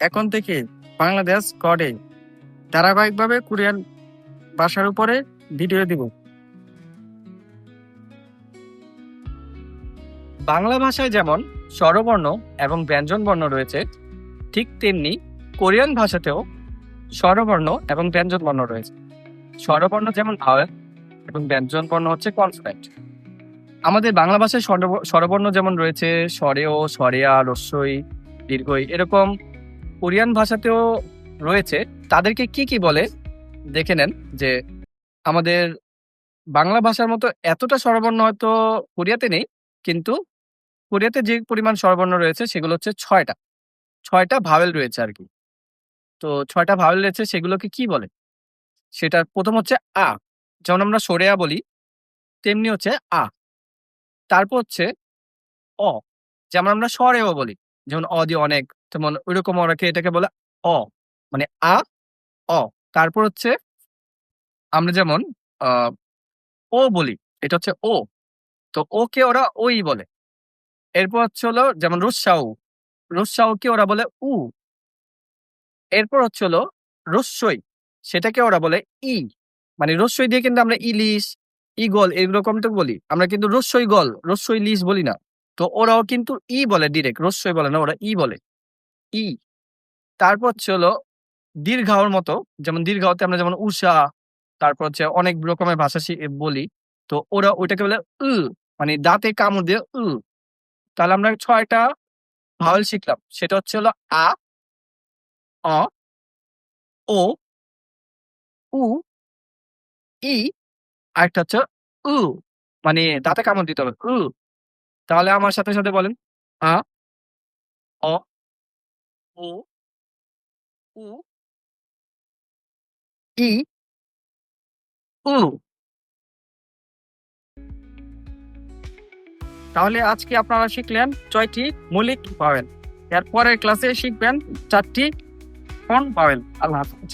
এখন থেকে বাংলাদেশ গডে ধারাবাহিকভাবে কোরিয়ান ভাষার উপরে ভিডিও দিব। বাংলা ভাষায় যেমন স্বরবর্ণ এবং ব্যঞ্জন বর্ণ রয়েছে, ঠিক তেমনি কোরিয়ান ভাষাতেও স্বরবর্ণ এবং ব্যঞ্জন বর্ণ রয়েছে। স্বরবর্ণ যেমন ভাওয়েল এবং ব্যঞ্জন বর্ণ হচ্ছে কনসোনেন্ট। আমাদের বাংলা ভাষায় স্বরবর্ণ যেমন রয়েছে স্বরেয়, স্বরেয়া, রস্যই, দীর্ঘই, এরকম কোরিয়ান ভাষাতেও রয়েছে। তাদেরকে কি কি বলে দেখে নেন। যে আমাদের বাংলা ভাষার মতো এতটা স্বরবর্ণ হয়তো কোরিয়াতে নেই, কিন্তু কোরিয়াতে যে পরিমাণ স্বরবর্ণ রয়েছে সেগুলো হচ্ছে ৬টা ভাওয়েল রয়েছে আর কি। তো ৬টা ভাওয়েল রয়েছে, সেগুলোকে কি বলে? সেটা প্রথম হচ্ছে আ, যেমন আমরা সরেয়া বলি তেমনি হচ্ছে আ। তারপর হচ্ছে অ, যেমন আমরা স্বরেও বলি, যেমন অ দিয়ে অনেক, তেমন ওইরকম ওরাকে এটাকে বলে অ, মানে আ, অ। তারপর হচ্ছে আমরা যেমন ও বলি, এটা হচ্ছে ও, তো ওকে ওরা ওই বলে। এরপর হচ্ছে হলো যেমন রস্যাউকে ওরা বলে উ। এরপর হচ্ছে হলো রস্যই, সেটাকে ওরা বলে ই। মানে রস্যই দিয়ে কিন্তু আমরা ইলিশ, ইগল এরকম তো বলি, আমরা কিন্তু রস্যই গল, রস্যই ইলিশ বলি না। তো ওরাও কিন্তু ই বলে, ডিরেক্ট রস্যই বলে না, ওরা ই বলে, ই। তারপর হচ্ছে হলো দীর্ঘাওর মতো, যেমন দীর্ঘাওতে আমরা যেমন উষা, তারপর হচ্ছে অনেক রকমের ভাষা বলি, তো ওরা ওইটাকে বলে উ, মানে দাঁতে কামড় দিয়ে উ। তাহলে আমরা ৬টা ভাওয়েল শিখলাম, সেটা হচ্ছে হলো আ, অ, ও, উ, ই, আরেকটা হচ্ছে উ, মানে দাঁতে কামড় দিতে হবে উ। তাহলে আমার সাথে সাথে বলেন আ, অ, ও, উ, ই, উ। তাহলে আজকে আপনারা শিখলেন ৬টি মৌলিক ভাওয়েল। এর পরের ক্লাসে শিখবেন ৪টি কোন ভাওয়েল। আল্লাহ হাফেজ।